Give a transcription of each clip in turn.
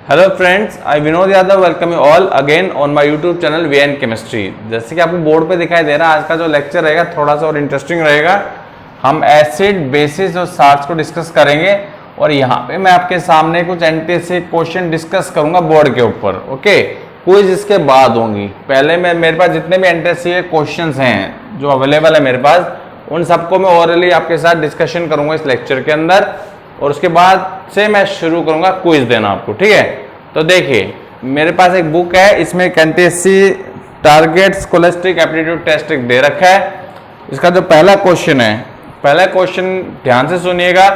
Hello friends, I Vinod Yadav welcome you all again on my YouTube channel VN chemistry. जैसे कि आपको board पे दिखाई दे रहा है, आज का जो लेक्चर रहेगा थोड़ा सा और इंटरेस्टिंग रहेगा। हम एसिड, बेसिस और साल्ट्स को डिस्कस करेंगे और यहाँ पे मैं आपके सामने कुछ एनटीएससी क्वेश्चन डिस्कस करूंगा बोर्ड के ऊपर। ओके, क्विज इसके बाद होंगी। पहले मैं मेरे पास जितने भी एनटीएससी के क्वेश्चन हैं जो अवेलेबल है मेरे पास, उन सबको मैं ओरली आपके साथ डिस्कशन करूंगा इस लेक्चर के अंदर, और उसके बाद से मैं शुरू करूंगा क्विज देना आपको। ठीक है, तो देखिए मेरे पास एक बुक है, इसमें NTSC target scholastic aptitude test दे रखा है। इसका जो पहला क्वेश्चन है, पहला क्वेश्चन ध्यान से सुनिएगा,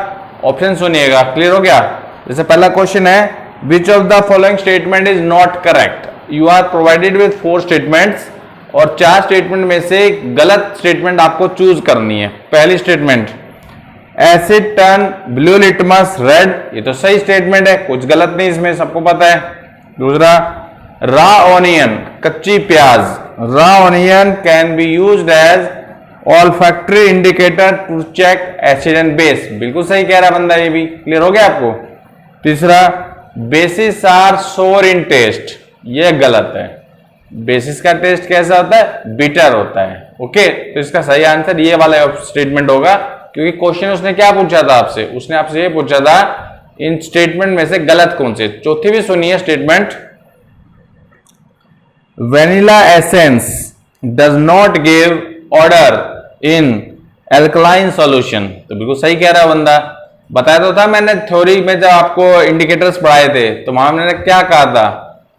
ऑप्शन सुनिएगा। क्लियर हो गया? जैसे पहला क्वेश्चन है, which of the following statement is not correct. You are provided with 4 statements और 4 स्टेटमेंट में से गलत स्टेटमेंट आपको चूज करनी है। पहली statement, asset turn blue litmus red, ये तो सही स्टेटमेंट है, कुछ गलत नहीं इसमें, सबको पता है। दूसरा, रॉ ऑनियन, कच्ची प्याज, raw onion can be used as olfactory indicator to check acid and base, बिल्कुल सही कह रहा है बंदा, ये भी। क्लियर हो गया आपको? तीसरा, बेसिस आर सोर इन टेस्ट, ये गलत है। बेसिस का टेस्ट कैसा होता है? बिटर होता है। ओके, तो इसका सही आंसर ये वाला स्टेटमेंट होगा, क्योंकि क्वेश्चन उसने क्या पूछा था आपसे, उसने आपसे ये पूछा था इन स्टेटमेंट में से गलत कौन से। चौथी भी सुनिए statement, vanilla essence does not give order in alkaline solution, तो बिल्कुल सही कह रहा है बंदा। बताया तो था मैंने थ्योरी में जब आपको इंडिकेटर्स पढ़ाए थे, तो वहां मैंने क्या कहा था,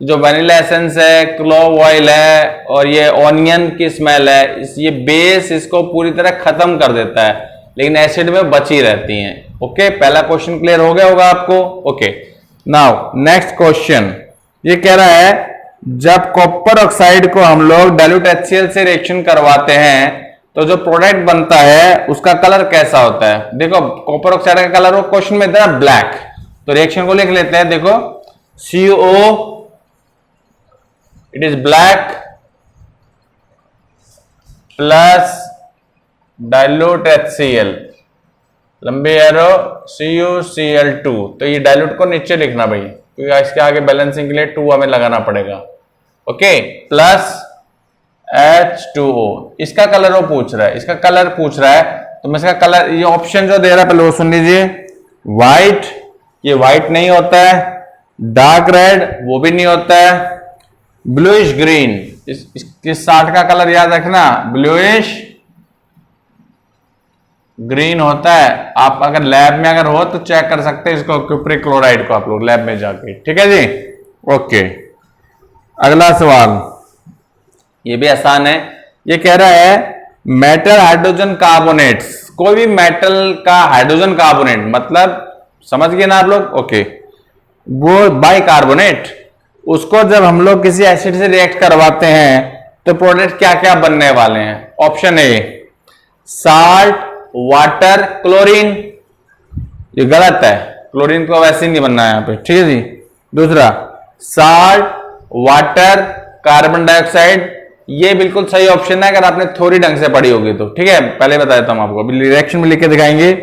जो वेनिला एसेंस है, क्लोव ऑयल है और ये ऑनियन की स्मेल है, ये बेस इसको पूरी तरह खत्म कर देता है, लेकिन एसिड में बची रहती हैं। ओके, पहला क्वेश्चन क्लियर हो गया होगा आपको। ओके, नाउ नेक्स्ट क्वेश्चन, ये कह रहा है जब कॉपर ऑक्साइड को हम लोग डाइल्यूट HCl से रिएक्शन करवाते हैं तो जो प्रोडक्ट बनता है उसका कलर कैसा होता है। देखो कॉपर ऑक्साइड का कलर वो क्वेश्चन में था ब्लैक, तो रिएक्शन को लिख लेते हैं। देखो CO, it is black plus dilute HCl, लंबी एरो CuCl2, तो ये डाइल्यूट को नीचे लिखना भाई, क्योंकि इसके आगे बैलेंसिंग के लिए 2 हमें लगाना पड़ेगा। ओके, प्लस H2O, इसका कलर वो पूछ रहा है, इसका कलर पूछ रहा है, तो मैं इसका कलर, ये ऑप्शन जो दे रहा है पहले वो सुन लीजिए। व्हाइट, ये व्हाइट नहीं होता है। डार्क रेड, वो भी नहीं होता है। ब्लूइश ग्रीन, इस 60 का कलर याद रखना, ब्लूइश ग्रीन होता है। आप अगर लैब में अगर हो तो चेक कर सकते हैं इसको, क्यूप्रिक क्लोराइड को, आप लोग लैब में जाके। ठीक है जी, ओके। अगला सवाल, ये भी आसान है। ये कह रहा है मेटल हाइड्रोजन कार्बोनेट्स, कोई भी मेटल का हाइड्रोजन कार्बोनेट, मतलब समझ गए ना आप लोग? ओके, वो बाइकार्बोनेट, उसको जब हम लोग किसी एसिड से रिएक्ट करवाते हैं तो प्रोडक्ट क्या क्या बनने वाले हैं। Option A, salt, water, chlorine, ये गलत है, क्लोरीन को वैसे नहीं बनना है यहाँ पे। ठीक है जी। दूसरा, साल्ट, वाटर, कार्बन डाइऑक्साइड, ये बिल्कुल सही ऑप्शन है अगर आपने थ्योरी ढंग से पढ़ी होगी तो। ठीक है, पहले बता देता हूं आपको, अभी रिएक्शन में लिख के दिखाएंगे।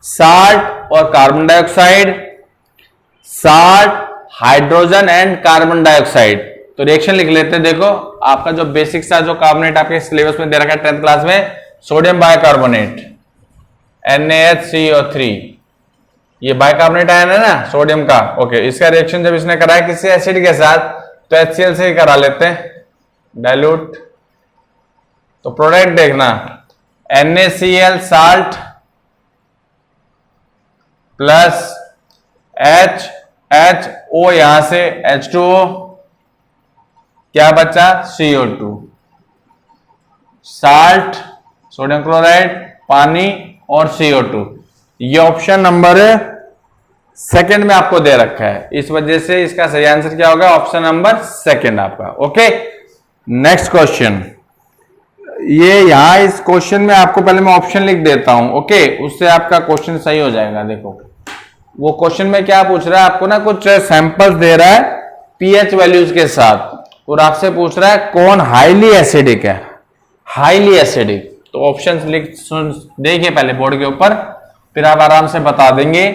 साल्ट और carbon dioxide, salt, hydrogen and carbon dioxide, तो रिएक्शन लिख लेते हैं। देखो आपका जो बेसिक सा जो कार्बोनेट आपके सिलेबस में दे रखा है 10th क्लास में, सोडियम बाइकार्बोनेट NaHCO3, ये बाइकार्बोनेट आयन है ना सोडियम का। ओके, इसका रिएक्शन जब इसने कराया किसी एसिड के साथ तो HCl से ही करा लेते हैं डाइल्यूट, तो प्रोडक्ट देखना, NaCl साल्ट प्लस HO, यहां से H2O, क्या बचा? CO2, साल्ट, सोडियम क्लोराइड, पानी और CO2। ये ऑप्शन नंबर 2 में आपको दे रखा है, इस वजह से इसका सही आंसर क्या होगा? ऑप्शन नंबर 2 आपका। ओके, नेक्स्ट क्वेश्चन, ये यहां इस क्वेश्चन में आपको पहले मैं ऑप्शन लिख देता हूं। ओके, उससे आपका क्वेश्चन सही हो जाएगा। देखो वो क्वेश्चन में क्या पूछ रहा है, आपको ना कुछ सैंपल्स दे रहा है पीएच वैल्यूज के साथ, और आपसे पूछ रहा है कौन हाईली एसिडिक है। हाईली एसिडिक, तो ऑप्शंस लिख देखिए पहले बोर्ड के ऊपर, फिर आप आराम से बता देंगे,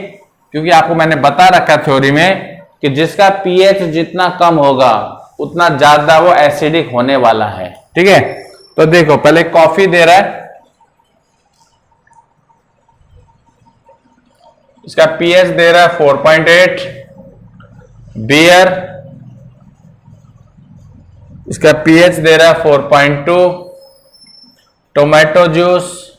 क्योंकि आपको मैंने बता रखा थ्योरी में कि जिसका पीएच जितना कम होगा उतना ज्यादा वो एसिडिक होने वाला है। ठीक है, तो देखो पहले कॉफी दे रहा है, इसका पीएच दे रहा है 4.8, बियर इसका पीएच दे रहा है 4.2, टोमेटो जूस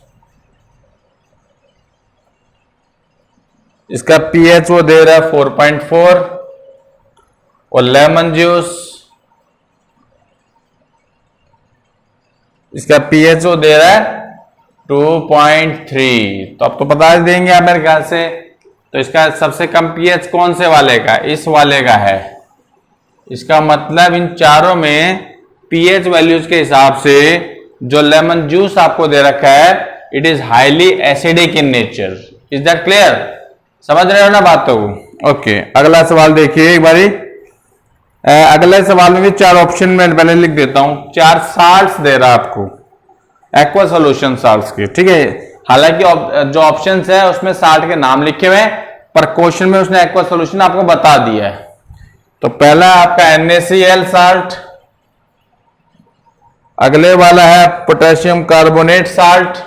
इसका पीएच वो दे रहा है 4.4, और लेमन जूस इसका पीएच वो दे रहा है 2.3। तो अब तो बता देंगे आप मेरे ख्याल से। तो इसका सबसे कम पीएच कौन से वाले का? इस वाले का है। इसका मतलब इन चारों में पीएच वैल्यूज के हिसाब से जो लेमन जूस आपको दे रखा है it is highly acidic in nature. Is that clear? समझ रहे हो ना बात? तो ओके, अगला सवाल देखिए एक बारी। अगले सवाल में भी 4 ऑप्शन में पहले लिख देता हूं। 4 साल्ट्स दे रहा है आपको, एक्वा सोल्यूशन साल्ट्स के। ठीक है, हालांकि जो ऑप्शंस है उसमें साल्ट के नाम लिखे हुए हैं, पर क्वेश्चन में उसने एक्वा सोल्यूशन आपको बता दिया है। तो पहला आपका NaCl साल्ट, अगले वाला है पोटेशियम कार्बोनेट साल्ट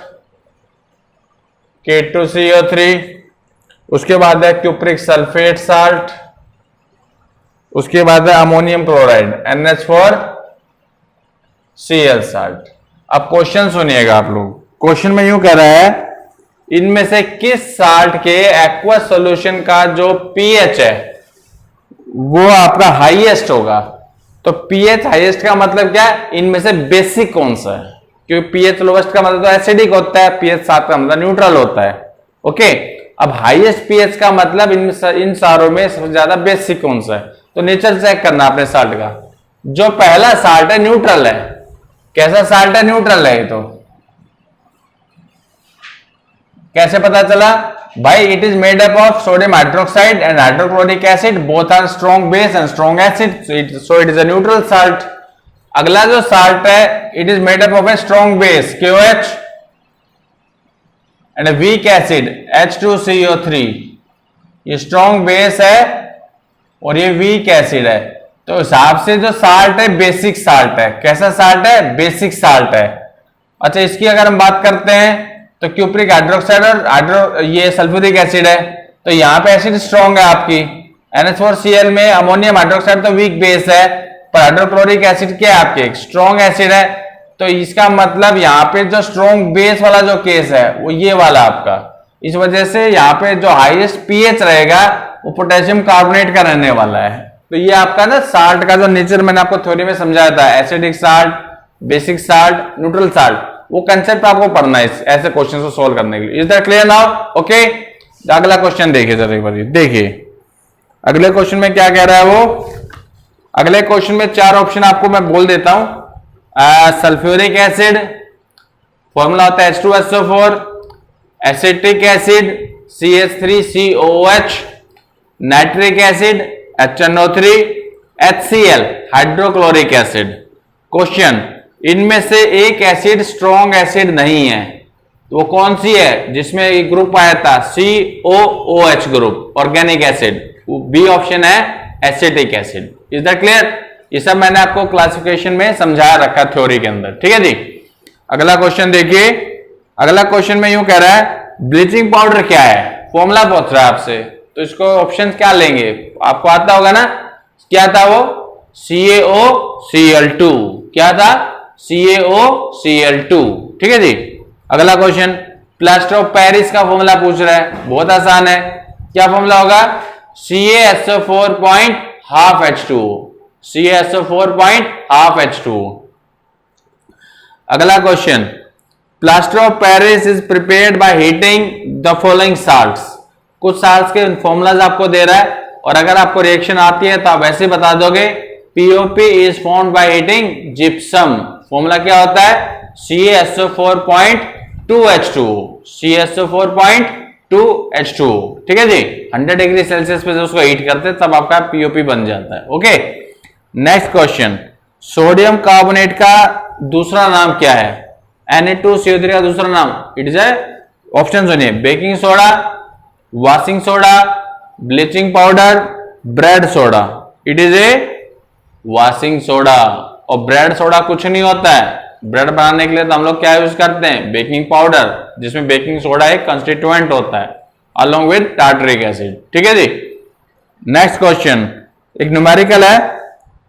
K2CO3, उसके बाद है क्यूप्रिक सल्फेट साल्ट, उसके बाद है अमोनियम क्लोराइड NH4Cl साल्ट। अब क्वेश्चन सुनिएगा आप लोग। क्वेश्चन में यूं कह रहा है इनमें से किस साल्ट के एक्वा सॉल्यूशन का जो पीएच है वो आपका हाईएस्ट होगा। तो पीएच हाईएस्ट का मतलब क्या है? इनमें से बेसिक कौन सा है? क्योंकि पीएच लोवेस्ट का मतलब तो एसिडिक होता है, पीएच 7 का मतलब न्यूट्रल होता है। ओके, अब हाईएस्ट पीएच का मतलब इन सारों में सबसे ज्यादा बेसिक कौन सा है। तो नेचर चेक करना अपने साल्ट का। जो पहला साल्ट है न्यूट्रल है। कैसा साल्ट है? न्यूट्रल है। तो कैसे पता चला भाई? It is made up of sodium hydroxide and hydrochloric acid, both are strong base and strong acid, so it is a neutral salt. अगला जो साल्ट है it is made up of a strong base KOH and weak acid H2CO3। ये strong base है और ये weak acid है। तो हिसाब से जो साल्ट है बेसिक साल्ट है। कैसा साल्ट है? बेसिक साल्ट है। अच्छा, इसकी अगर हम बात करते हैं तो क्यूप्रिक हाइड्रोक्साइड और ये सल्फ्यूरिक एसिड है, तो यहां पे एसिड स्ट्रॉन्ग है आपकी। NH4Cl में अमोनियम हाइड्रोक्साइड तो वीक बेस है, पर हाइड्रोक्लोरिक एसिड क्या है आपके? स्ट्रॉन्ग एसिड है। तो इसका मतलब यहाँ पे जो स्ट्रॉन्ग बेस वाला जो केस है वो ये वाला आपका। इस वजह से यहाँ पे जो हाईएस्ट पीएच रहेगा वो पोटेशियम कार्बोनेट का रहने वाला है। तो ये आपका ना साल्ट का जो नेचर मैंने आपको थ्योरी में समझाया था, acidic salt, basic salt, neutral salt, वो कंसेप्ट आपको पढ़ना है ऐसे क्वेश्चन को सोल्व करने के लिए। Is that clear now? Okay, अगला क्वेश्चन देखिए जरा एक बार। देखिए अगले क्वेश्चन में क्या कह रहा है वो। अगले क्वेश्चन में 4 ऑप्शन आपको मैं बोल देता हूं। सल्फ्यूरिक एसिड, फॉर्मूला होता है H2SO4, acetic acid CH3COOH, nitric acid HNO3, HCl hydrochloric acid. Question, इनमें से एक एसिड स्ट्रॉन्ग एसिड नहीं है, वो कौन सी है? जिसमें एक ग्रुप आया था COOH group, organic acid. B option है acetic acid. Is that clear? ये सब मैंने आपको क्लासिफिकेशन में समझाया रखा थ्योरी के अंदर। ठीक है जी। अगला क्वेश्चन देखिए। अगला क्वेश्चन में यूं कह रहा है ब्लीचिंग पाउडर क्या है? फॉर्मूला पूछ रहा है आपसे, तो इसको ऑप्शन क्या लेंगे? आपको आता होगा ना, क्या था वो? CaOCl2। क्या था? CaOCl2। ठीक है जी। अगला क्वेश्चन, प्लास्टर ऑफ पेरिस का फॉर्मूला पूछ रहा है। बहुत आसान है। क्या फॉर्मूला होगा? CaSO4.12H2O। CaSO4.12H2O। अगला question, plaster of Paris is prepared by heating the following salts. कुछ साल्ट्स के फॉर्मूलाज आपको दे रहा है और अगर आपको रिएक्शन आती है तो आप वैसे बता दोगे। POP is formed by heating gypsum. Formula क्या होता है? CaSO4.2H2O। CaSO4.2H2O। ठीक है जी। 100 डिग्री सेल्सियस पे उसको हीट करते हैं तब आपका POP बन जाता है। Okay, next question, sodium carbonate का दूसरा नाम क्या है? Na2CO3 का दूसरा नाम इट इज ऑप्शन सुनिए, baking soda, washing soda, bleaching powder, bread soda, it is A washing soda. और ब्रेड सोडा कुछ नहीं होता है, ब्रेड बनाने के लिए तो हम लोग क्या यूज करते हैं, बेकिंग पाउडर, जिसमें बेकिंग सोडा एक कंस्टिट्यूएंट होता है अलोंग विद टार्टरिक एसिड। ठीक है जी। नेक्स्ट क्वेश्चन एक न्यूमेरिकल है,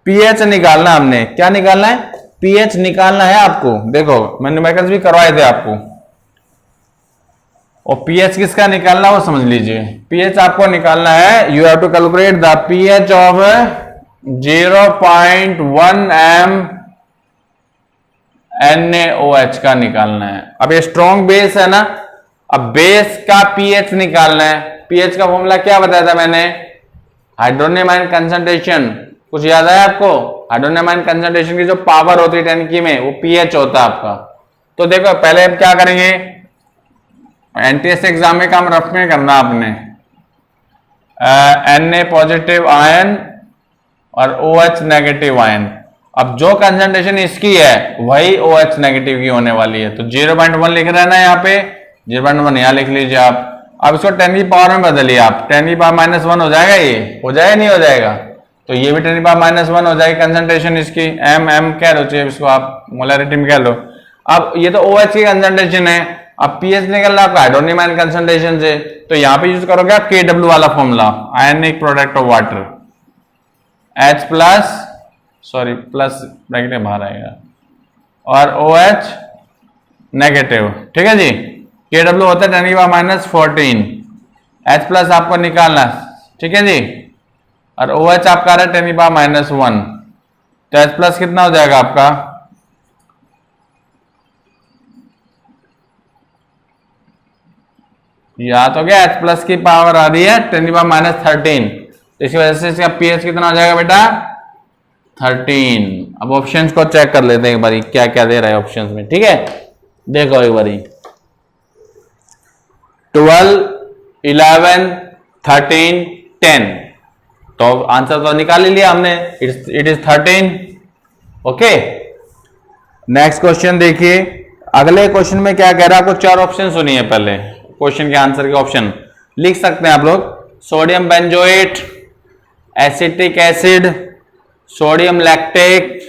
पीएच निकालना, हमने क्या निकालना है, पीएच निकालना है आपको। देखो मैंने न्यूमेरिकल्स भी करवाए थे आपको, और पीएच किसका निकालना वो समझ लीजिए। पीएच आपको निकालना है, you have to calculate the pH of 0.1 m NaOH का निकालना है। अब ये स्ट्रॉन्ग बेस है ना, अब बेस का पीएच निकालना है। पीएच का फॉर्मूला क्या बताया था मैंने, हाइड्रोनियम आयन कंसंट्रेशन, कुछ याद है आपको, हाइड्रोनियम आयन कंसंट्रेशन की जो पावर होती है 10 की में, वो पीएच होता है आपका। तो देखो पहले हम क्या करेंगे, एनटीएस एग्जाम में काम रफ में करना आपने, Na पॉजिटिव आयन और OH नेगेटिव आयन। अब जो कंसंट्रेशन इसकी है वही OH नेगेटिव की होने वाली है, तो 0.1 लिख रहे हैं ना यहाँ पे, 0.1 यहाँ लिख लीजिए आप। अब इसको 10 की पावर में बदलिए आप, 10 की पावर -1 हो जाएगा, ये हो जाएगा नहीं हो जाएगा, तो ये भी 10 की पावर -1 हो जाएगी कंसंट्रेशन इसकी, m कह लो, चाहिए इसको आप मोलरिटी में कह लो। अब ये तो OH की कंसंट्रेशन है, अब पीएच निकल रहा है आपका हाइड्रोनियम आयन कंसंट्रेशन से, तो यहाँ पे यूज करोगे आप KW वाला formula, ionic product of water, H plus, sorry plus bracket में बाहर आएगा, और OH नेगेटिव। ठीक है जी, KW होता है 10 की पावर -14, H प्लस आपको निकालना, ठीक है जी, और OH आपका आ रहा है 10 की पावर -1, तो H प्लस कितना हो जाएगा आपका, या तो क्या H प्लस की पावर आ रही है 10 की पावर -13, इसी वजह से इसका पीएच कितना हो जाएगा बेटा 13। अब ऑप्शंस को चेक कर लेते हैं एक बारी, क्या क्या दे रहा है ऑप्शंस में। ठीक है, देखो एक बारी, 12, 11, 13, 10, तो आंसर तो निकाल ही लिया हमने, it is 13। Okay, next question देखिए। अगले क्वेश्चन में क्या कह रहा है, आपको 4 ऑप्शन सुनिए, पहले क्वेश्चन के आंसर के ऑप्शन लिख सकते हैं आप लोग, sodium benzoate, acetic acid, sodium lactate,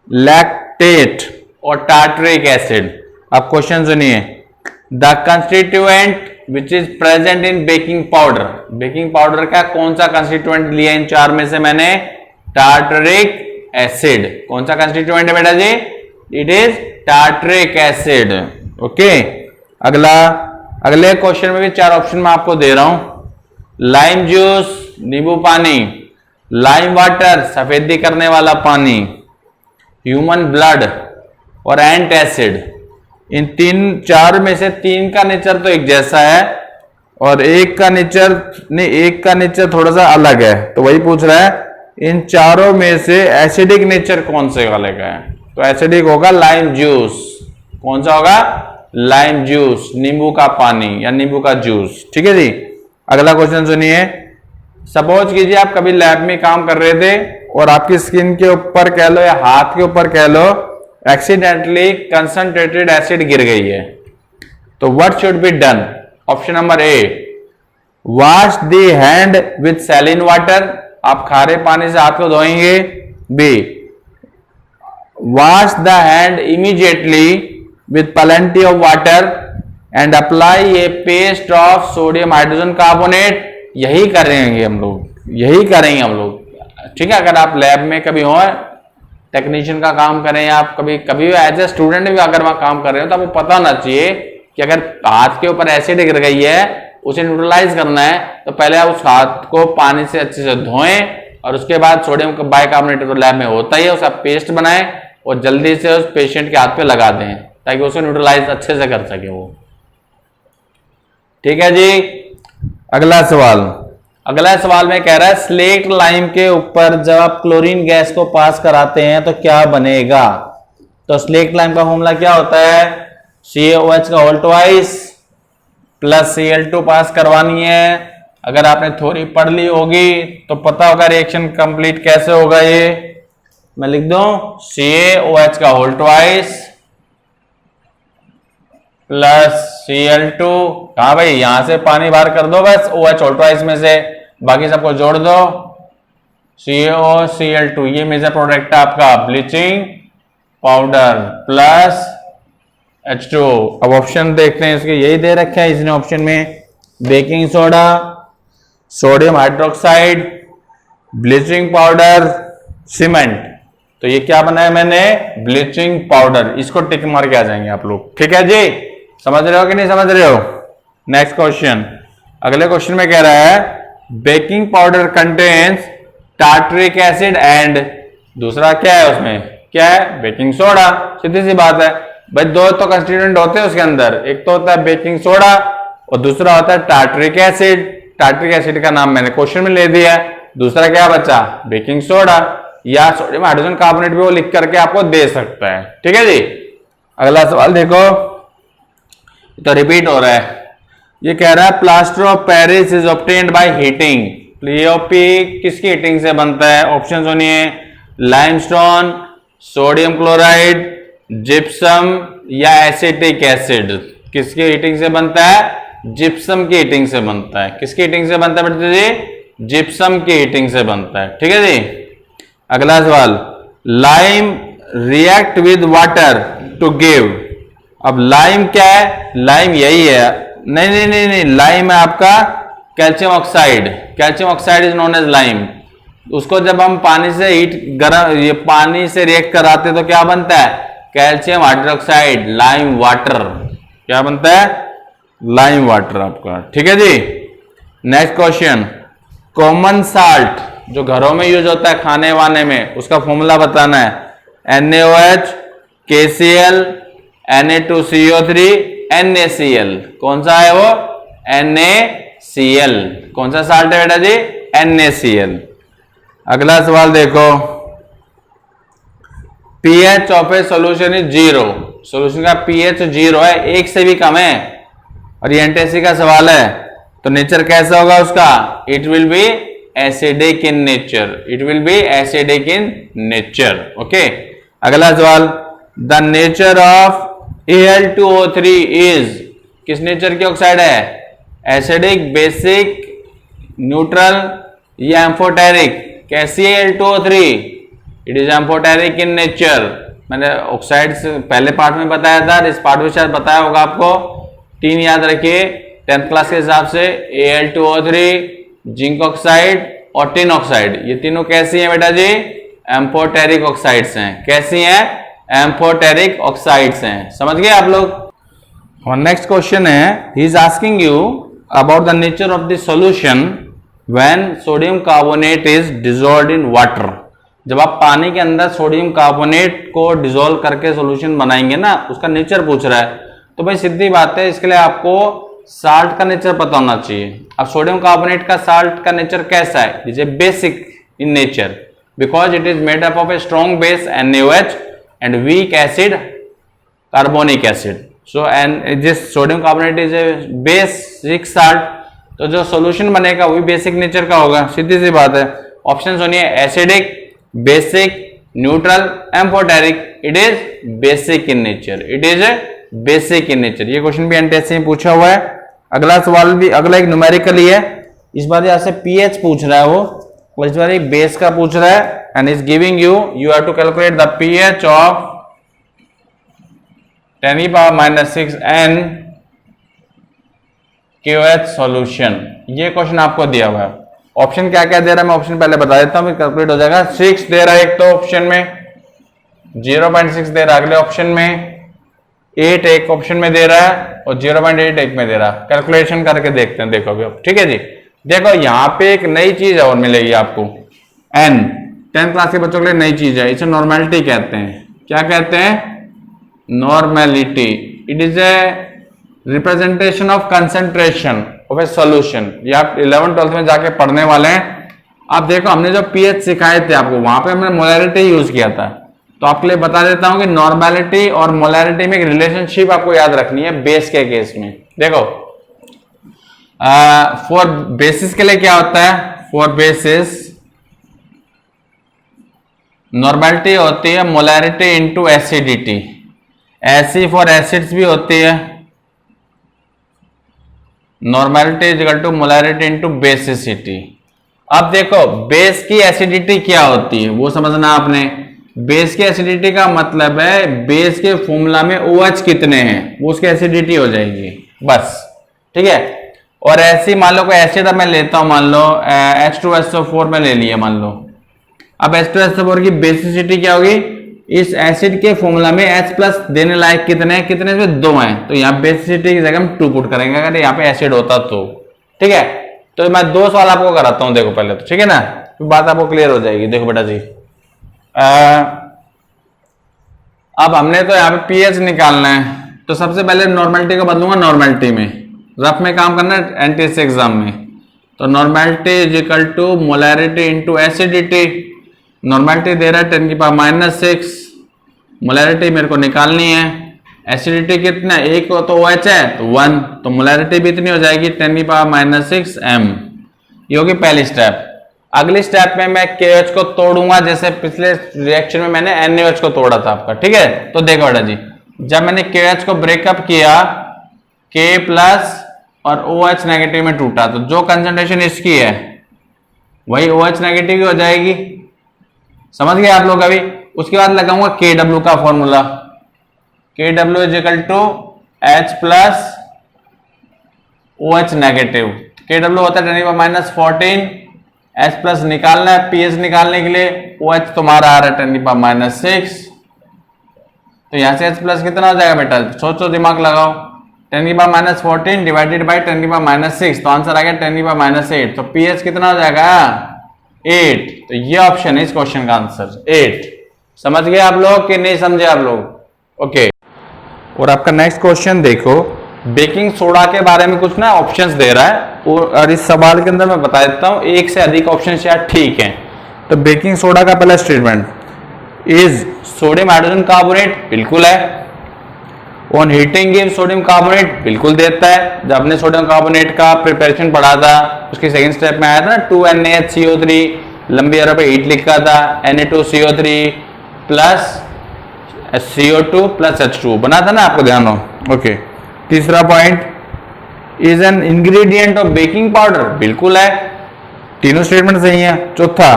lactate और टार्टरिक एसिड। अब क्वेश्चन सुनिए, the constituent which is present in baking powder, baking powder का कौन सा कंस्टिट्यूएंट लिया इन 4 में से मैंने, टार्टरिक एसिड। कौन सा कंस्टिट्यूएंट है बेटा जी, it is tartaric acid. Okay, अगले क्वेश्चन में भी 4 ऑप्शन मैं आपको दे रहा हूं, लाइम जूस नींबू पानी, लाइम वाटर सफेदी करने वाला पानी, ह्यूमन ब्लड और एंट एसिड। इन 4 में से 3 का नेचर तो एक जैसा है और एक का नेचर थोड़ा सा अलग है, तो वही पूछ रहा है इन चारों में से एसिडिक नेचर कौन से वाले का है, तो एसिडिक होगा लाइम जूस। कौन सा होगा, लाइम जूस, नींबू का पानी या नींबू का जूस। ठीक है जी, अगला क्वेश्चन सुनिए। सपोज कीजिए आप कभी लैब में काम कर रहे थे और आपकी स्किन के ऊपर कह लो या हाथ के ऊपर कह लो एक्सीडेंटली कंसंट्रेटेड एसिड गिर गई है, तो what should be done. Option number A, wash the hand with saline water, आप खारे पानी से हाथ को धोएंगे। B, wash the hand immediately with plenty of water and apply a paste of sodium hydrogen carbonate. यही करेंगे हम लोग, ठीक है। अगर आप लैब में कभी हो, टेक्नीशियन का काम करें, आप कभी एज ए स्टूडेंट भी अगर वहां काम कर रहे हो, तो आपको पता होना चाहिए कि अगर हाथ के ऊपर एसिड गिर गई है, उसे न्यूट्रलाइज करना है, तो पहले आप उस हाथ को पानी से अच्छे से धोएं और उसके बाद सोडियम बाइकार्बोनेट तो लैब में होता ही है, उसका पेस्ट बनाएं और जल्दी से उस पेशेंट के हाथ पे लगा दें ताकि उसे न्यूट्रलाइज अच्छे से कर सके वो। ठीक है जी, अगला सवाल में कह रहा है स्लेट लाइम के ऊपर जब आप क्लोरीन गैस को पास कराते हैं तो क्या बनेगा। तो स्लेट लाइम का फॉर्मूला क्या होता है, CaOH का होल ट्वाइस प्लस Cl2 पास करवानी है। अगर आपने थ्योरी पढ़ ली होगी तो पता होगा रिएक्शन कंप्लीट कैसे होगा। ये मैं लिख दूं, CaOH का होल ट्वाइस प्लस Cl2, कहा भाई यहां से पानी बाहर कर दो, बस OH होल ट्वाइस में से, बाकी सबको जोड़ दो CaOCl2, ये मेजर प्रोडक्ट है आपका ब्लीचिंग पाउडर प्लस H2O। अब ऑप्शन देखते हैं इसके, यही दे रखा है इसने ऑप्शन में, baking soda, sodium hydroxide, bleaching powder, cement. तो ये क्या बनाया मैंने, ब्लीचिंग पाउडर। इसको टिक मार के आ जाएंगे आप लोग, ठीक है जी। समझ रहे हो कि नहीं समझ रहे हो? नेक्स्ट क्वेश्चन, अगले क्वेश्चन में कह रहा है baking powder contains tartaric acid and, दूसरा क्या है उसमें, क्या है, बेकिंग सोडा। सीधी सी बात है भाई, दो तो कंस्टिट्यूएंट होते हैं उसके अंदर, एक तो होता है बेकिंग सोडा और दूसरा होता है टार्टरिक एसिड। टार्टरिक एसिड का नाम मैंने क्वेश्चन में ले दिया, दूसरा क्या बचा, बेकिंग सोडा, या सोडियम हाइड्रोजन कार्बोनेट भी वो लिख करके आपको दे सकता है, ठीक है जी। अगला सवाल देखो, तो रिपीट हो रहा है, ये कह रहा है plaster of Paris is obtained by heating. POP किसकी हीटिंग से बनता है? ऑप्शन सुनिए, लाइमस्टोन, सोडियम क्लोराइड, जिप्सम या एसिटिक एसिड। किसकी हीटिंग से बनता है? जिप्सम की हीटिंग से बनता है। किसकी हीटिंग से बनता है बेटे जी? जिप्सम की हीटिंग से बनता है, ठीक है जी। अगला सवाल, lime react with water to give. अब लाइम क्या है? लाइम यही है, नहीं नहीं नहीं नहीं, लाइम है आपका calcium oxide. Calcium oxide is known as lime. उसको जब हम पानी से हीट गर्म, ये पानी से रिएक्ट कराते तो क्या बनता है? Calcium hydroxide, lime water. क्या बनता है? लाइम वाटर आपका, ठीक है जी। नेक्स्ट क्वेश्चन, कॉमन साल्ट जो घरों में यूज होता है खाने वाने में, उसका फॉर्मूला बताना है। NaOH, KCl, Na2CO3, NaCl। कौन सा है वो? NaCl। कौन सा साल्ट है बेटा जी? NaCl। अगला सवाल देखो, pH of a solution is 0। Solution का pH 0 है, एक से भी कम है, और ये एनटीएससी का सवाल है, तो नेचर कैसा होगा उसका? It will be acidic in nature. It will be acidic in nature, okay. अगला सवाल, the nature of Al2O3 is, किस नेचर की ऑक्साइड है? एसिडिक, बेसिक, न्यूट्रल या एम्फोटेरिक? कैसी है Al2O3? It is amphoteric in nature. मैंने ऑक्साइड पहले पार्ट में बताया था, इस पार्ट में शायद बताया होगा आपको। 3 याद रखिए 10th क्लास के हिसाब से, Al2O3, जिंक ऑक्साइड और टिन ऑक्साइड, ये तीनों कैसी हैं बेटा जी? एम्फोटेरिक ऑक्साइड्स हैं। कैसी हैं? एम्फोटेरिक ऑक्साइड्स हैं। समझ गए आप लोग? और नेक्स्ट क्वेश्चन है, he is asking you about the nature of the solution when sodium carbonate is dissolved in water. जब आप पानी के अंदर सोडियम कार्बोनेट को डिसॉल्व करके सॉल्यूशन बनाएंगे ना, उसका नेचर पूछ रहा है। तो भाई सीधी बात है, इसके लिए आपको साल्ट का नेचर पता होना चाहिए। अब सोडियम कार्बोनेट का साल्ट का नेचर कैसा है? It is basic in nature because it is made up of a strong base NaOH and weak acid carbonic acid. So and this sodium carbonate is a basic salt, तो जो solution बनेगा वो भी basic nature का होगा, सीधी सी बात है। Option सुनिए, acidic, basic, neutral, amphoteric. It is basic in nature. It is basic in nature. ये क्वेश्चन भी एनटीएससी में पूछा हुआ है। अगला सवाल भी, अगला एक न्यूमेरिकल है, इस बार यहां से pH पूछ रहा है वो, और इस बार एक बेस का पूछ रहा है, and is giving you have to calculate the pH of 10⁻⁻⁶ NaOH solution. ये क्वेश्चन आपको दिया हुआ है। ऑप्शन क्या क्या दे रहा है मैं ऑप्शन पहले बता देता हूं, कैलकुलेट हो जाएगा। 6 दे रहा है एक तो ऑप्शन में, 0.6 दे रहा है अगले ऑप्शन में, 8 एक ऑप्शन में दे रहा है और 0.8 एक में दे रहा है। कैलकुलेशन करके देखते हैं, देखो अभी, ठीक है जी। देखो यहाँ पे एक नई चीज और मिलेगी आपको, N 10th क्लास के बच्चों के लिए नई चीज है, इसे नॉर्मेलिटी कहते हैं। क्या कहते हैं? Normality. It is a representation of concentration of A solution. ये आप 11th 12th में जाके पढ़ने वाले हैं। आप देखो, हमने जो pH सिखाए थे आपको, वहां पे हमने मोलैरिटी यूज किया था, तो आपके लिए बता देता हूं कि नॉर्मेलिटी और मोलैरिटी में एक रिलेशनशिप आपको याद रखनी है बेस के केस में। देखो, फॉर बेसिस के लिए क्या होता है? फॉर बेसिस नॉर्मेलिटी होती है मोलैरिटी इंटू एसिडिटी। ऐसी फॉर एसिड्स भी होती है, normality is equal to molarity into basicity. अब देखो बेस की एसिडिटी क्या होती है वो समझना आपने। बेस की एसिडिटी का मतलब है बेस के फॉर्मूला में OH कितने हैं वो उसकी एसिडिटी हो जाएगी बस, ठीक है। और ऐसी मान लो कोई एसिड मैं लेता हूं, मान लो H2SO4 में ले लिया मान लो। अब H2SO4 की बेसिसिटी क्या होगी, इस एसिड के फॉर्मूला में H+ देने लायक कितने हैं, कितने से 2 हैं, तो यहाँ बेसिसिटी की जगह हम 2 पुट करेंगे अगर यहाँ पे एसिड होता तो, ठीक है। तो मैं 2 सवाल आपको कराता हूं, देखो पहले तो, ठीक है ना, तो बात आपको क्लियर हो जाएगी। देखो बेटा जी, अब हमने तो यहाँ पे pH निकालना है, तो सबसे पहले नॉर्मेलिटी को बदलूंगा नॉर्मेलिटी में, रफ में काम करना है NTSC एग्जाम में। तो normality is equal to molarity into acidity. Normality दे रहा है 10⁻⁶, मोलैरिटी मेरे को निकालनी है। एसिडिटी कितना, एक तो OH है तो 1, तो मोलैरिटी भी इतनी हो जाएगी 10⁻�6 m। ये होगी पहली स्टेप। अगली स्टेप में मैं KOH को तोड़ूंगा, जैसे पिछले रिएक्शन में मैंने NaOH को तोड़ा था आपका, ठीक है। तो देखो बेटा जी, जब मैंने KOH को ब्रेकअप किया K+ और OH नेगेटिव में टूटा, तो जो कंसंट्रेशन इसकी है वही OH नेगेटिव की हो जाएगी, समझ गए आप लोग। अभी उसके बाद लगाऊंगा KW का formula, KW is equal to H+ OH negative. KW होता है 10⁻⁴, H+ निकालना है pH निकालने के लिए, OH तुम्हारा आ रहा है 10⁻⁶, तो यहां से H+ कितना हो जाएगा बेटा, सोचो दिमाग लगाओ, 10⁻⁴ डिवाइडेड बाई 10⁻�6, तो आंसर आ गया 10⁻8। तो pH कितना हो जाएगा 8। तो ये ऑप्शन है इस क्वेश्चन का आंसर 8। समझ गए आप लोग कि नहीं समझे आप लोग, ओके। और आपका नेक्स्ट क्वेश्चन देखो, बेकिंग सोडा के बारे में कुछ ना ऑप्शंस दे रहा है, और इस सवाल के अंदर मैं बता देता हूं एक से अधिक ऑप्शन शायद ठीक है। तो बेकिंग सोडा का पहला statement, is sodium hydrogen carbonate, बिल्कुल है। On heating give sodium carbonate, बिल्कुल देता है। जब हमने सोडियम कार्बोनेट का प्रिपरेशन पढ़ा था उसकी सेकंड स्टेप में आया था ना 2NaHCO3, लंबी एरो पे हीट लिखा था, Na2CO3 plus CO2 plus H2 बना था ना, आपको ध्यान हो, ओके। तीसरा point, is an ingredient of baking powder, बिल्कुल है, तीनों स्टेटमेंट सही है। चौथा,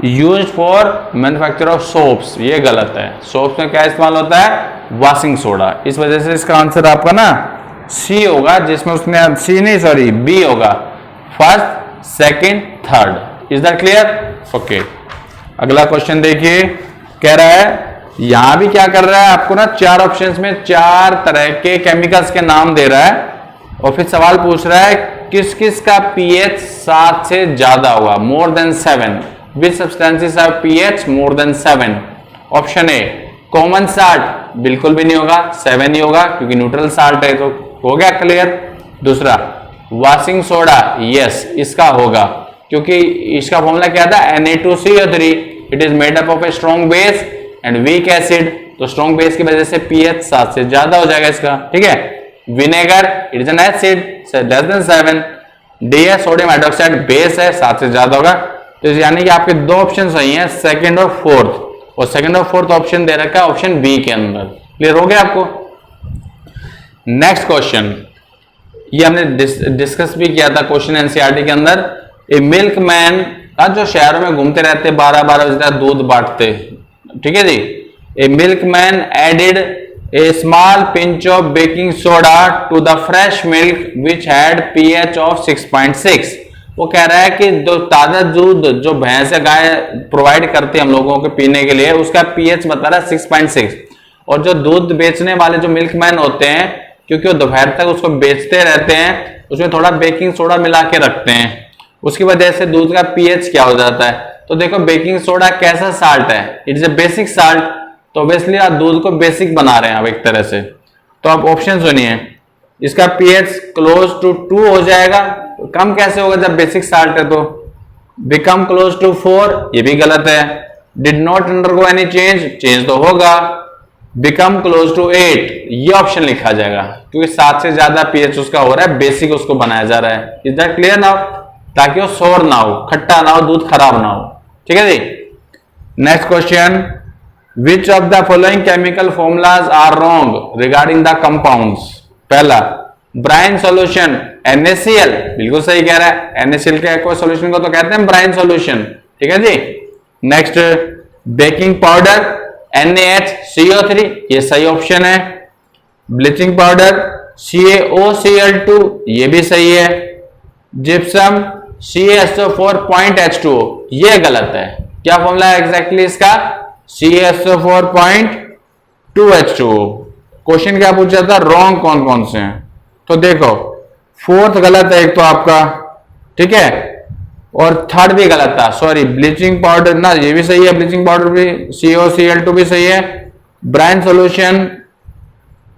used for manufacture of soaps, ये गलत है। सोप्स में क्या इस्तेमाल होता है, वॉशिंग सोडा, इस वजह से इसका आंसर आपका ना सी होगा, जिसमें उसने सी नहीं सॉरी बी होगा, first second third. Is that clear, okay. अगला क्वेश्चन देखिए, कह रहा है यहां भी क्या कर रहा है, आपको ना 4 ऑप्शंस में 4 तरह के केमिकल्स के नाम दे रहा है, और फिर सवाल पूछ रहा है किस किस का pH 7 से ज्यादा होगा, more than 7, which substances have pH more than 7। Option A common salt, बिल्कुल भी नहीं होगा, 7 ही होगा क्योंकि न्यूट्रल साल्ट है, तो हो गया क्लियर। दूसरा वॉशिंग सोडा, यस इसका होगा, क्योंकि इसका फॉर्मूला क्या था Na2CO3, it is made up of a strong base and weak acid, तो स्ट्रॉन्ग बेस की वजह से pH 7 से ज्यादा हो जाएगा इसका, ठीक है। Vinegar, it is an acid, less than 7। D है सोडियम हाइड्रोक्साइड, बेस है, 7 से ज्यादा होगा। तो यानी कि आपके 2 ऑप्शन सही हैं, सेकंड और फोर्थ, और सेकंड और फोर्थ ऑप्शन दे रखा है ऑप्शन बी के अंदर। क्लियर हो गया आपको। नेक्स्ट क्वेश्चन, ये हमने डिस्कस भी किया था क्वेश्चन एनसीईआरटी के अंदर। ए मिल्कमैन का जो शहरों में घूमते रहते 12-12 बजे तक दूध बांटते, ठीक है जी। A milkman added a small pinch of baking soda to the fresh milk which had pH of 6.6। वो कह रहा है कि जो ताजा दूध जो भैंस या गाय प्रोवाइड करती है हम लोगों के पीने के लिए, उसका pH बता रहा है 6.6। और जो दूध बेचने वाले जो मिल्कमैन होते हैं, क्योंकि वो दोपहर तक उसको बेचते रहते हैं, उसमें थोड़ा बेकिंग सोडा मिला के रखते हैं, उसकी वजह से दूध का pH क्या हो जाता है। तो देखो बेकिंग सोडा कैसा साल्ट है, it is a basic salt, तो ऑब्वियसली आप दूध को बेसिक बना रहे हैं आप एक तरह से। तो आप ऑप्शन सुनिए, इसका pH क्लोज टू 2 हो जाएगा, तो कम कैसे होगा जब बेसिक साल्ट है, तो बिकम क्लोज टू 4, ये भी गलत है। Did not undergo any change, change तो होगा। बिकम क्लोज टू 8, ये ऑप्शन लिखा जाएगा, क्योंकि 7 से ज्यादा pH उसका हो रहा है, बेसिक उसको बनाया जा रहा है। इज दैट क्लियर नाउ, ताकि वो सोर ना हो, खट्टा ना हो, दूध खराब ना हो, ठीक है जी। Next question, which of the following chemical formulas are wrong regarding the compounds. पहला, ब्राइन सॉल्यूशन NaCl, बिल्कुल सही कह रहा है। NaCl के एक्वा सॉल्यूशन को तो कहते हैं ब्राइन सॉल्यूशन, ठीक है जी। नेक्स्ट बेकिंग पाउडर NaHCO3, ये सही ऑप्शन है। ब्लीचिंग पाउडर CaOCl2, ये भी सही है। जिप्सम CaSO4.H2O, ये गलत है। क्या फॉर्मूला है एग्जैक्टली इसका? CaSO4.2H2O। क्वेश्चन क्या पूछा था, रॉन्ग कौन कौन से हैं? तो देखो फोर्थ गलत है एक तो आपका, ठीक है, और थर्ड भी गलत था, सॉरी। ब्लीचिंग पाउडर ना, ये भी सही है, ब्लीचिंग पाउडर भी, CaOCl2 भी सही है। ब्राइन सॉल्यूशन,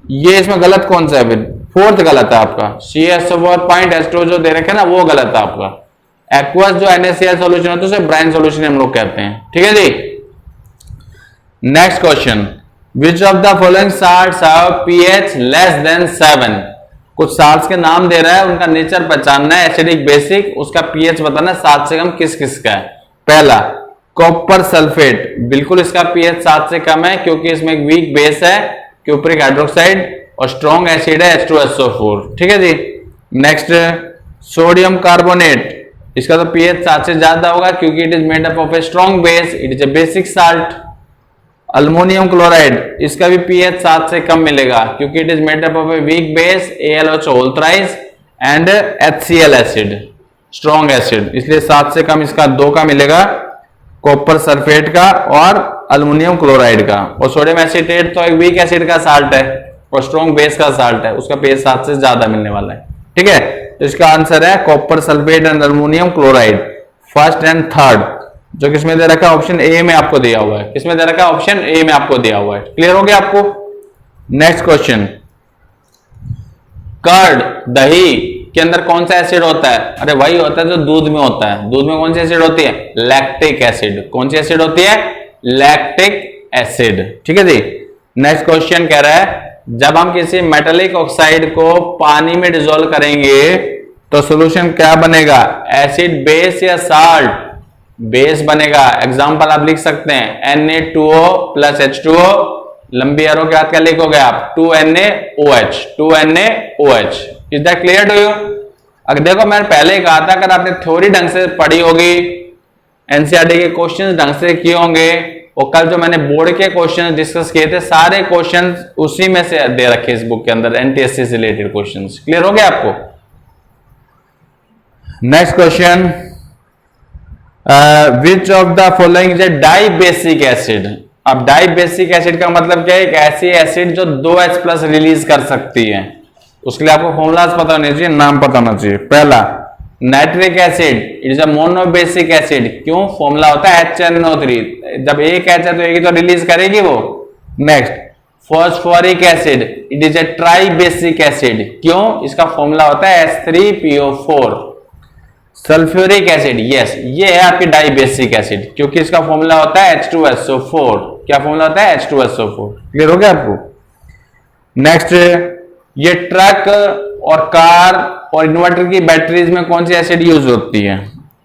ये इसमें गलत कौन सा है फिर? फोर्थ गलत है आपका। CaSO4.H2O जो दे रखे हैं ना, वो गलत है आपका। एक्वस जो NaCl सॉल्यूशन होता है उसे ब्राइन सॉल्यूशन हम लोग कहते हैं, ठीक है जी। Next question, which of the following salts have pH less than 7? कुछ साल्ट्स के नाम दे रहा है, उनका नेचर पहचानना है, एसिडिक बेसिक, उसका pH बताना है 7 से कम किस किस का है। पहला कॉपर सल्फेट, बिल्कुल इसका pH 7 से कम है क्योंकि इसमें एक वीक बेस है क्यूप्रिक हाइड्रोक्साइड और स्ट्रॉन्ग एसिड है H2SO4, ठीक है जी। नेक्स्ट सोडियम कार्बोनेट, इसका तो pH 7 से ज्यादा होगा क्योंकि it is made up of a strong base, it is a basic salt. Aluminium chloride, इसका भी pH 7 से कम मिलेगा क्योंकि it is made up of a weak base AlOH whole thrice and HCl acid, strong acid, इसलिए 7 से कम इसका 2 का मिलेगा, कॉपर सल्फेट का और अल्मोनियम क्लोराइड का। और सोडियम एसिटेट तो एक वीक एसिड का साल्ट है और स्ट्रॉन्ग बेस का साल्ट है, उसका pH 7 से ज्यादा मिलने वाला है, ठीक है। तो इसका आंसर है copper sulphate and aluminium chloride, first and third, जो किसमें दे रखा है? ऑप्शन ए में आपको दिया हुआ है। किसमें दे रखा है? ऑप्शन ए में आपको दिया हुआ है। क्लियर हो गया आपको? नेक्स्ट क्वेश्चन, कर्ड, दही के अंदर कौन सा एसिड होता है? अरे वही होता है जो दूध में होता है। दूध में कौन सी एसिड होती है? Lactic acid. कौन सी एसिड होती है? लैक्टिक एसिड, ठीक है जी। नेक्स्ट क्वेश्चन कह रहा है, जब हम किसी मेटेलिक ऑक्साइड को पानी में डिसॉल्व करेंगे तो सॉल्यूशन क्या बनेगा? एसिड, बेस या साल्ट? बेस बनेगा। एग्जांपल आप लिख सकते हैं Na2O प्लस H2O, लंबी एरो के साथ क्या लिखोगे आप? 2NaOH, 2NaOH। Is that clear to you? अगर देखो मैंने पहले ही कहा था, अगर आपने थ्योरी ढंग से पढ़ी होगी, एनसीईआरटी के क्वेश्चंस ढंग से किए होंगे, और कल जो मैंने बोर्ड के क्वेश्चन डिस्कस किए थे, सारे क्वेश्चंस उसी में से दे रखे इस बुक के अंदर, एनटीएससी से रिलेटेड क्वेश्चंस। क्लियर हो गया आपको? Next question, which of the following is a dibasic acid? अब डाइबेसिक एसिड का मतलब क्या है? एक ऐसी एसिड जो 2H प्लस रिलीज कर सकती है। उसके लिए आपको फॉर्मूलाज पता होने चाहिए, नाम पता होना चाहिए। पहला nitric acid, it is a monobasic acid. क्यों? फॉर्मूला होता है HNO3, जब एक H है तो एक ही तो रिलीज करेगी वो। Next phosphoric acid, it is A tribasic acid. क्यों? इसका फॉर्मूला होता है H3PO4। सल्फ्यूरिक एसिड, यस, ये है आपकी डाइबेसिक एसिड क्योंकि इसका फॉर्मूला होता है H2SO4। क्या फॉर्मूला होता है? H2SO4। क्लियर हो गया आपको? नेक्स्ट, ये ट्रक और कार और इन्वर्टर की बैटरीज में कौन सी एसिड यूज होती है?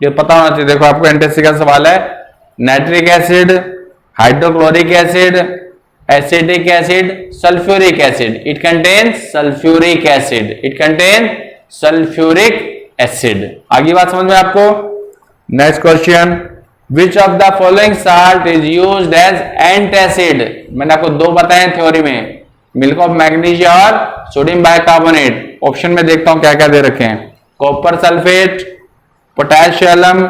ये पता होना चाहिए। देखो आपको एनटीएससी का सवाल है, nitric acid, hydrochloric acid, acidic acid, sulphuric acid. It contains sulphuric acid, it contain sulphuric acid. आगे बात समझ में आपको? Next question, which of the following salt is used as antacid? मैंने आपको 2 बताए थ्योरी में, मिल्क ऑफ मैग्नीशिया और सोडियम बाइकार्बोनेट। ऑप्शन में देखता हूं क्या क्या दे रखे हैं। Copper sulphate, potassium,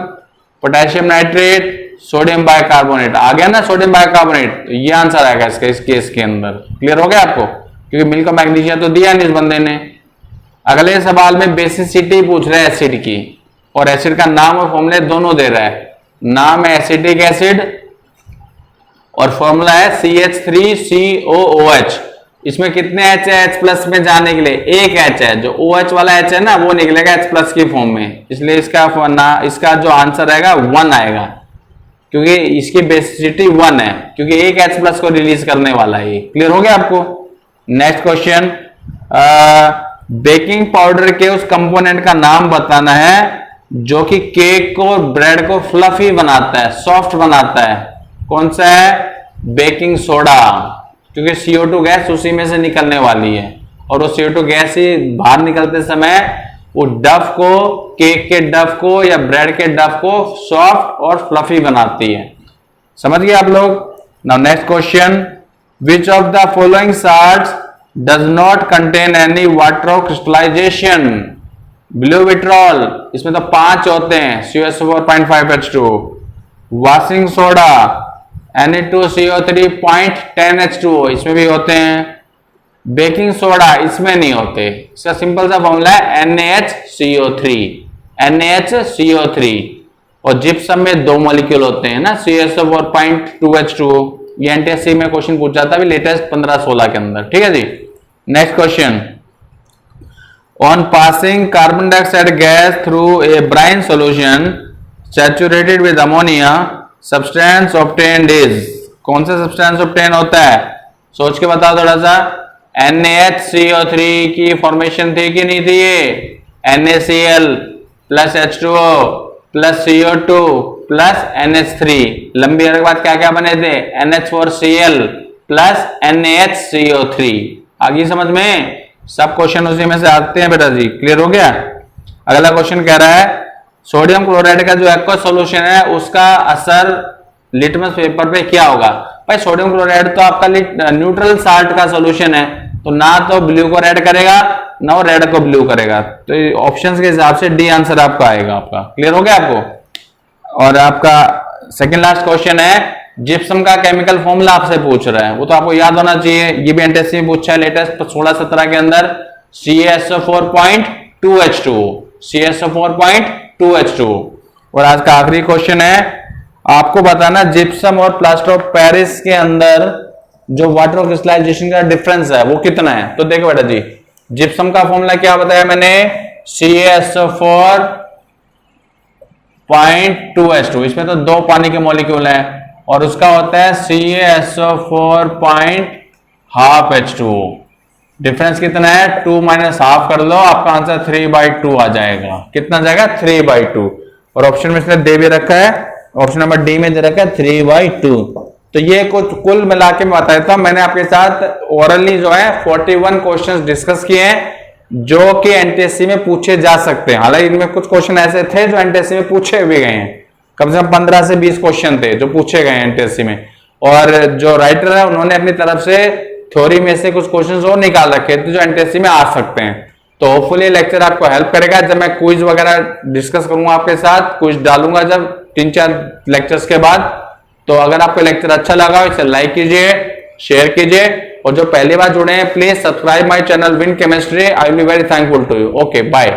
potassium nitrate, sodium bicarbonate. आ गया ना सोडियम बाइकार्बोनेट, तो ये आंसर आएगा इसका इस केस के अंदर। क्लियर हो गया आपको? क्योंकि मिल्क ऑफ मैग्नीशिया तो दिया नहीं इस बंदे ने। अगले सवाल में बेसिसिटी पूछ रहा है एसिड की, और एसिड का नाम और फॉर्मूले दोनों दे रहा है। नाम है एसिटिक एसिड और फॉर्मूला है CH3COOH। इसमें कितने H है H प्लस में जाने के लिए? एक H है, जो OH वाला H है ना वो निकलेगा H प्लस की फॉर्म में, इसलिए इसका जो आंसर आएगा 1 आएगा, क्योंकि इसकी बेसिसिटी 1 है, क्योंकि एक H प्लस को रिलीज करने वाला है। क्लियर हो गया आपको? नेक्स्ट क्वेश्चन, बेकिंग पाउडर के उस कंपोनेंट का नाम बताना है जो कि केक को, ब्रेड को फ्लफी बनाता है, सॉफ्ट बनाता है। कौन सा है? बेकिंग सोडा, क्योंकि CO2 गैस उसी में से निकलने वाली है। और वो CO2 गैस ही बाहर निकलते समय वो डफ को, केक के डफ को या ब्रेड के डफ को सॉफ्ट और फ्लफी बनाती है। समझ गए आप लोग? Now next question, which of the following salts does not contain any water of crystallization? Blue vitriol, इसमें तो 5 होते हैं, CuSO4.5H2। वॉशिंग सोडा Na2CO3.10H2O, इसमें भी होते हैं। बेकिंग सोडा, इसमें नहीं होते। इसका सिंपल सा फॉर्मूला है NaHCO3। और जिप्सम में 2 मॉलिक्यूल होते हैं ना, CuSO4.2H2O। ये एनटीएससी में क्वेश्चन पूछा था अभी लेटेस्ट 15-16 के अंदर। ठीक है जी। Next question, on passing carbon dioxide gas through a brine solution saturated with ammonia, substance obtained is. कौन सा सब्सटेंस ऑब्टेन होता है? सोच के बताओ थोड़ा सा। NaHCO3 की फॉर्मेशन थी कि नहीं थी? ये NaCl plus H2O plus CO2 plus NH3। लंबी के बाद क्या क्या बने थे? NH4Cl plus NaHCO3। आगे समझ में? सब क्वेश्चन उसी में से आते हैं बेटा जी। क्लियर हो गया? अगला क्वेश्चन कह रहा है, सोडियम क्लोराइड का जो एक्वस सॉल्यूशन है उसका असर लिटमस पेपर पे क्या होगा? भाई सोडियम क्लोराइड तो आपका न्यूट्रल साल्ट का सॉल्यूशन है, तो ना तो ब्लू को रेड करेगा ना वो रेड को ब्लू करेगा। तो ऑप्शंस के हिसाब से डी आंसर आपका आएगा। आपका क्लियर हो गया आपको? और आपका सेकंड लास्ट क्वेश्चन है, जिप्सम का केमिकल फॉर्मूला आपसे पूछ रहा है, वो तो आपको याद होना चाहिए। ये भी एनटीएससी में पूछा है लेटेस्ट 16-17 के अंदर। CuSO4.2H2O, CuSO4.2H2O। और आज का आखिरी क्वेश्चन है, आपको बताना जिप्सम और प्लास्टर ऑफ पेरिस के अंदर जो वाटर क्रिस्टलाइजेशन का डिफरेंस है वो कितना है। तो देखो बेटा जी, जिप्सम का फॉर्मूला क्या बताया मैंने? CuSO4.2H2। इसमें तो 2 पानी के मॉलिक्यूल हैं और उसका होता है CuSO4.12H2O। डिफरेंस कितना है? 2 माइनस हाफ कर लो, आपका आंसर 3/2 आ जाएगा। कितना जाएगा? 3/2। और ऑप्शन में इसने दे भी रखा है, ऑप्शन नंबर डी में दे रखा है 3/2। तो ये कुल मिला के मैं बताता हूं, मैंने आपके साथ ओरली जो है 41 क्वेश्चंस डिस्कस किए हैं जो कि एनटीएससी में पूछे जा सकते हैं। हालांकि इनमें कुछ क्वेश्चन ऐसे थे जो एनटीएससी में पूछे भी गए हैं, कम से कम 15 से 20 क्वेश्चन थे जो पूछे गए एनटीएससी में। और जो राइटर है उन्होंने अपनी तरफ से थ्योरी में से कुछ क्वेश्चंस और निकाल रखे थे जो एनटीएससी में आ सकते हैं। तो होपफुली लेक्चर आपको हेल्प करेगा। जब मैं क्विज वगैरह डिस्कस करूंगा आपके साथ, क्विज डालूंगा जब 3-4 लेक्चर्स के बाद, तो अगर आपको लेक्चर अच्छा लगा इसे लाइक कीजिए, शेयर कीजिए, और जो पहली बार जुड़े हैं please subscribe my channel VN chemistry. I will be very thankful to you. Okay bye.